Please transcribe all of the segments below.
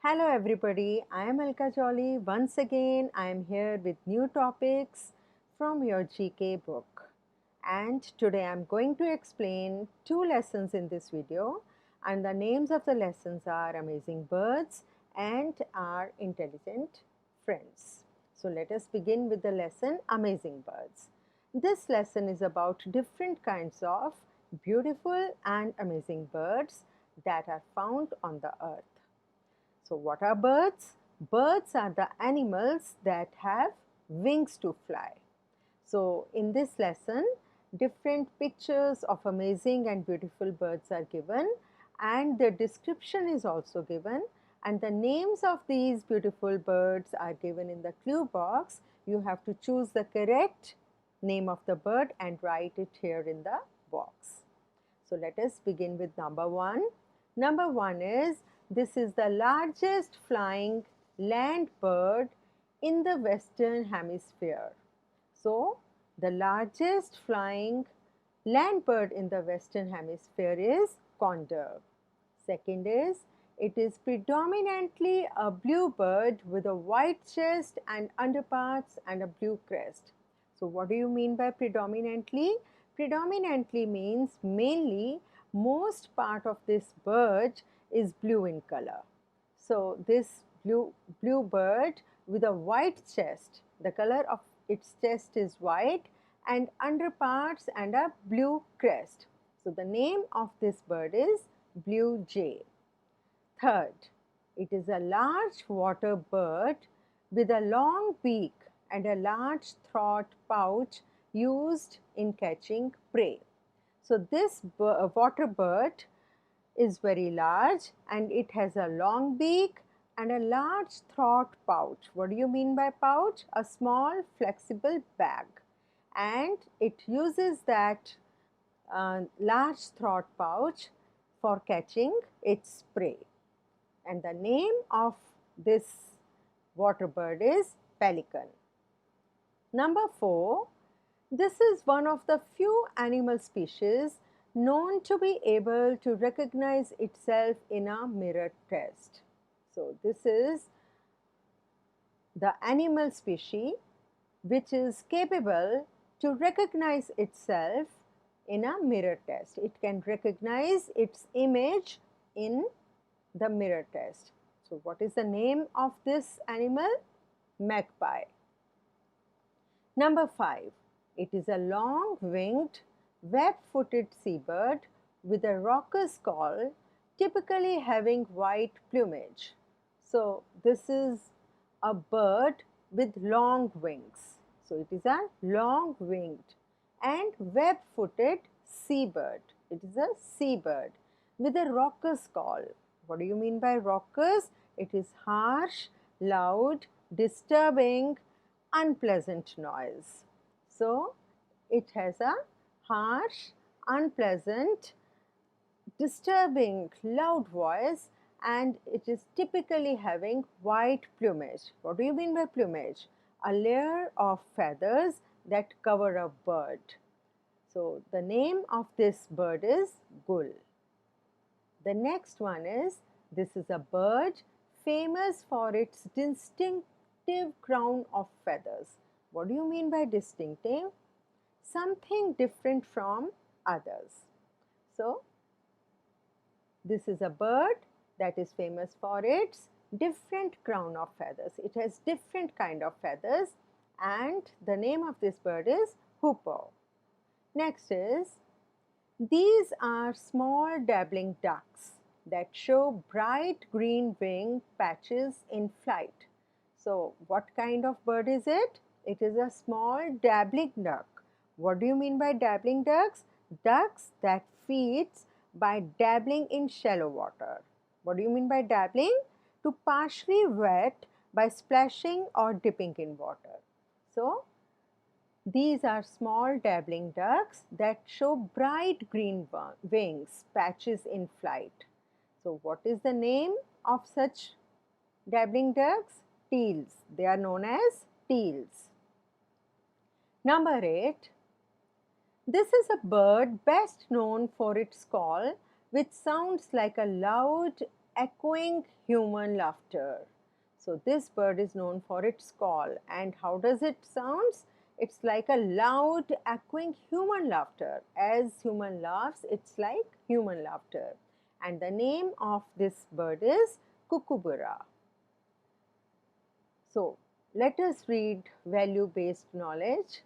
Hello everybody, I am Alka Jolly. Once again, I am here with new topics from your GK book. And today I am going to explain two lessons in this video, and the names of the lessons are Amazing Birds and Our Intelligent Friends. So let us begin with the lesson Amazing Birds. This lesson is about different kinds of beautiful and amazing birds that are found on the earth. So what are birds? Birds are the animals that have wings to fly. So in this lesson, different pictures of amazing and beautiful birds are given, and their description is also given, and the names of these beautiful birds are given in the clue box. You have to choose the correct name of the bird and write it here in the box. So let us begin with number 1. Number 1 is, this is the largest flying land bird in the Western Hemisphere. So, the largest flying land bird in the Western Hemisphere is condor. Second is, it is predominantly a blue bird with a white chest and underparts and a blue crest. So, what do you mean by predominantly? Predominantly means mainly, most part of this bird is blue in color. So, this blue bird with a white chest, the color of its chest is white and underparts and a blue crest. So, the name of this bird is blue jay. Third, it is a large water bird with a long beak and a large throat pouch used in catching prey. So, this water bird is very large and it has a long beak and a large throat pouch. What do you mean by pouch? A small flexible bag, and it uses that large throat pouch for catching its prey. And the name of this water bird is pelican. Number 4, this is one of the few animal species known to be able to recognize itself in a mirror test. So, this is the animal species which is capable to recognize itself in a mirror test. It can recognize its image in the mirror test. So, what is the name of this animal? Magpie. Number 5. It is a long-winged, web-footed seabird with a raucous call, typically having white plumage. So, this is a bird with long wings. So, it is a long-winged and web-footed seabird. It is a seabird with a raucous call. What do you mean by raucous? It is harsh, loud, disturbing, unpleasant noise. So, it has a harsh, unpleasant, disturbing, loud voice, and it is typically having white plumage. What do you mean by plumage? A layer of feathers that cover a bird. So, the name of this bird is gull. The next one is, this is a bird famous for its distinctive crown of feathers. What do you mean by distinctive? Something different from others. So, this is a bird that is famous for its different crown of feathers. It has different kind of feathers, and the name of this bird is hoopoe. Next is, these are small dabbling ducks that show bright green wing patches in flight. So, what kind of bird is it? It is a small dabbling duck. What do you mean by dabbling ducks? Ducks that feeds by dabbling in shallow water. What do you mean by dabbling? To partially wet by splashing or dipping in water. So, these are small dabbling ducks that show bright green wings, patches in flight. So, what is the name of such dabbling ducks? Teals. They are known as teals. Number 8. This is a bird best known for its call, which sounds like a loud echoing human laughter. So this bird is known for its call. And how does it sounds? It's like a loud echoing human laughter. As human laughs, it's like human laughter. And the name of this bird is kookaburra. So let us read value-based knowledge.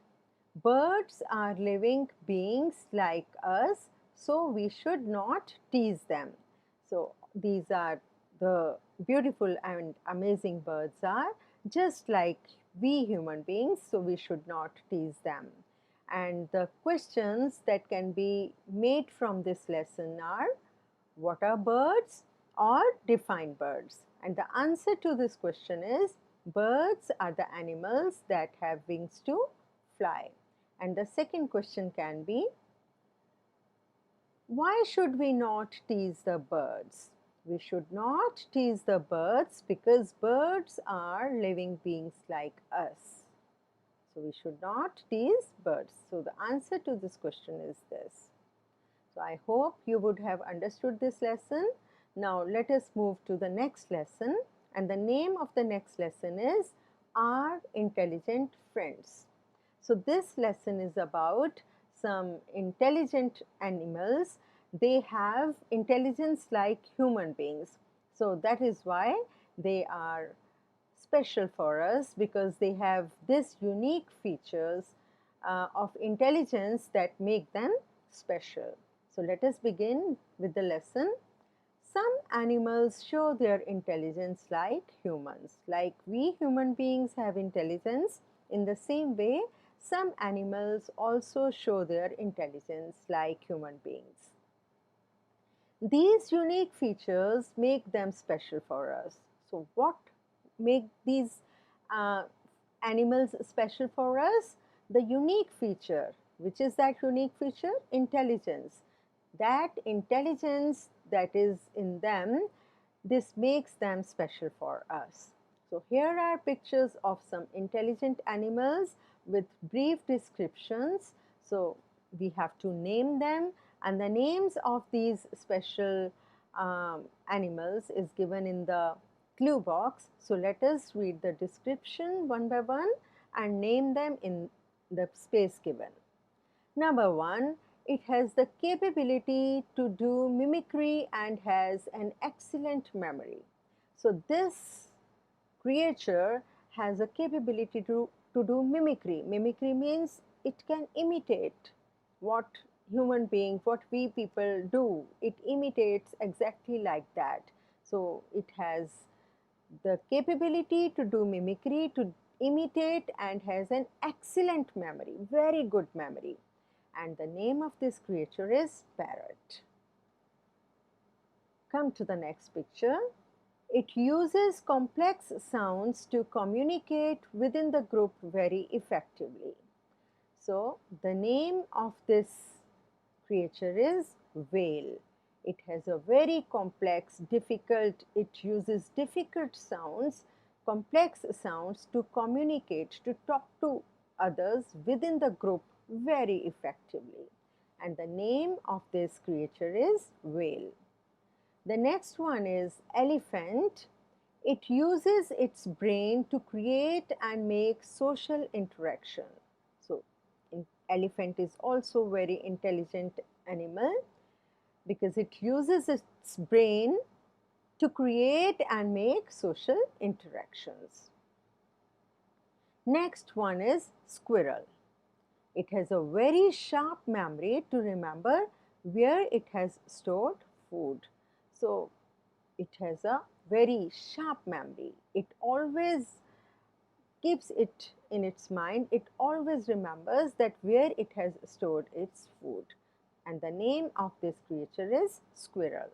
Birds are living beings like us, so we should not tease them. So these are the beautiful and amazing birds are just like we human beings, so we should not tease them. And the questions that can be made from this lesson are, what are birds or define birds? And the answer to this question is, birds are the animals that have wings to fly. And the second question can be, why should we not tease the birds? We should not tease the birds because birds are living beings like us. So we should not tease birds. So the answer to this question is this. So I hope you would have understood this lesson. Now let us move to the next lesson, and the name of the next lesson is Our Intelligent Friends. So this lesson is about some intelligent animals. They have intelligence like human beings. So that is why they are special for us, because they have this unique features of intelligence that make them special. So let us begin with the lesson. Some animals show their intelligence like humans. Like we human beings have intelligence, in the same way, some animals also show their intelligence like human beings. These unique features make them special for us. So what make these animals special for us? The unique feature. Which is that unique feature? Intelligence. That intelligence that is in them, this makes them special for us. So here are pictures of some intelligent animals with brief descriptions. So we have to name them, and the names of these special animals is given in the clue box. So let us read the description one by one and name them in the space given. Number one, it has the capability to do mimicry and has an excellent memory. So this creature has a capability to do mimicry. Mimicry means it can imitate what human beings, what we people do. It imitates exactly like that. So it has the capability to do mimicry, to imitate, and has an excellent memory, very good memory. And the name of this creature is parrot. Come to the next picture. It uses complex sounds to communicate within the group very effectively. So the name of this creature is whale. It has a very complex, difficult, it uses difficult sounds, complex sounds to communicate, to talk to others within the group very effectively. And the name of this creature is whale. The next one is elephant. It uses its brain to create and make social interaction. So elephant is also very intelligent animal because it uses its brain to create and make social interactions. Next one is squirrel. It has a very sharp memory to remember where it has stored food. So it has a very sharp memory. It always keeps it in its mind. It always remembers that where it has stored its food. And the name of this creature is squirrel.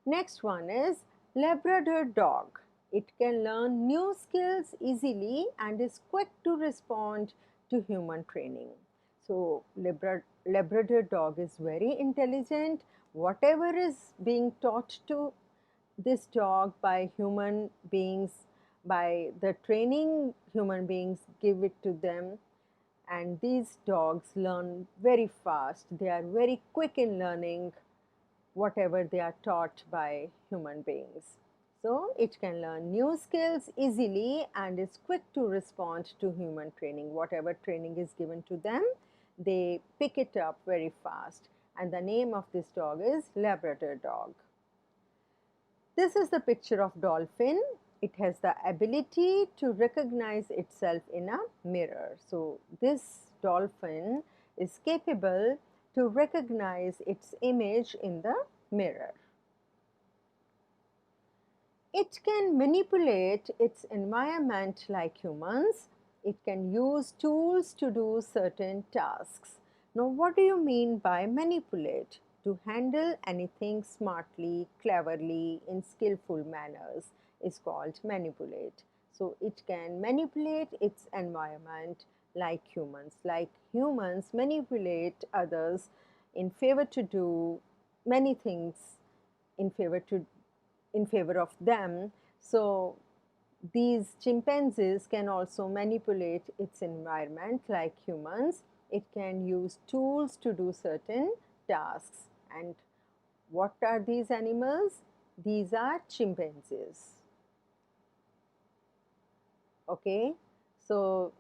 Next one is Labrador Dog. It can learn new skills easily and is quick to respond to human training. So Labrador Dog is very intelligent. Whatever is being taught to this dog by human beings, by the training human beings give it to them, and these dogs learn very fast. They are very quick in learning whatever they are taught by human beings. So it can learn new skills easily and is quick to respond to human training. Whatever training is given to them, they pick it up very fast. And the name of this dog is Labrador Dog. This is the picture of Dolphin. It has the ability to recognize itself in a mirror. So this dolphin is capable to recognize its image in the mirror. It can manipulate its environment like humans. It can use tools to do certain tasks. Now, what do you mean by manipulate? To handle anything smartly, cleverly, in skillful manners is called manipulate. So, it can manipulate its environment like humans. Like humans manipulate others in favor to do many things in favor of them. So these chimpanzees can also manipulate its environment like humans. It can use tools to do certain tasks. And what are these animals? These are chimpanzees. Okay, so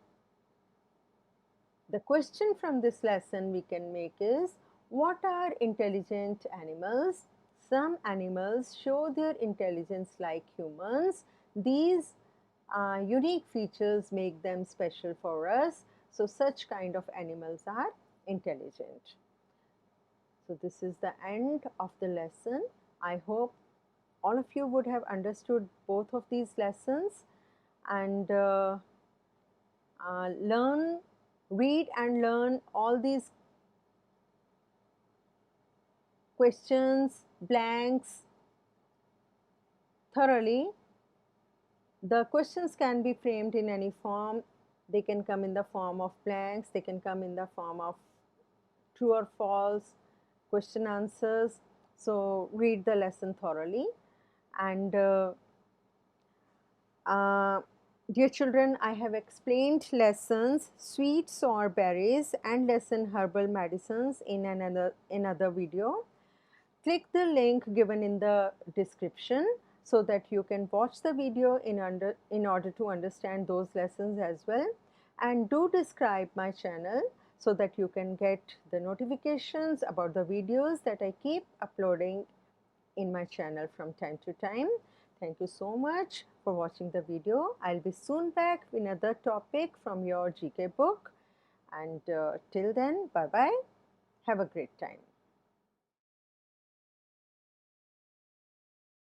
the question from this lesson we can make is, what are intelligent animals? Some animals show their intelligence like humans. These unique features make them special for us. So such kind of animals are intelligent. So this is the end of the lesson. I hope all of you would have understood both of these lessons and read and learn all these questions, blanks thoroughly. The questions can be framed in any form. They can come in the form of blanks, they can come in the form of true or false, question answers. So read the lesson thoroughly. And dear children, I have explained lessons sweets or berries and lesson herbal medicines in another video. Click the link given in the description so that you can watch the video in order to understand those lessons as well. And do subscribe my channel so that you can get the notifications about the videos that I keep uploading in my channel from time to time. Thank you so much for watching the video. I'll be soon back with another topic from your GK book. And till then, bye-bye. Have a great time.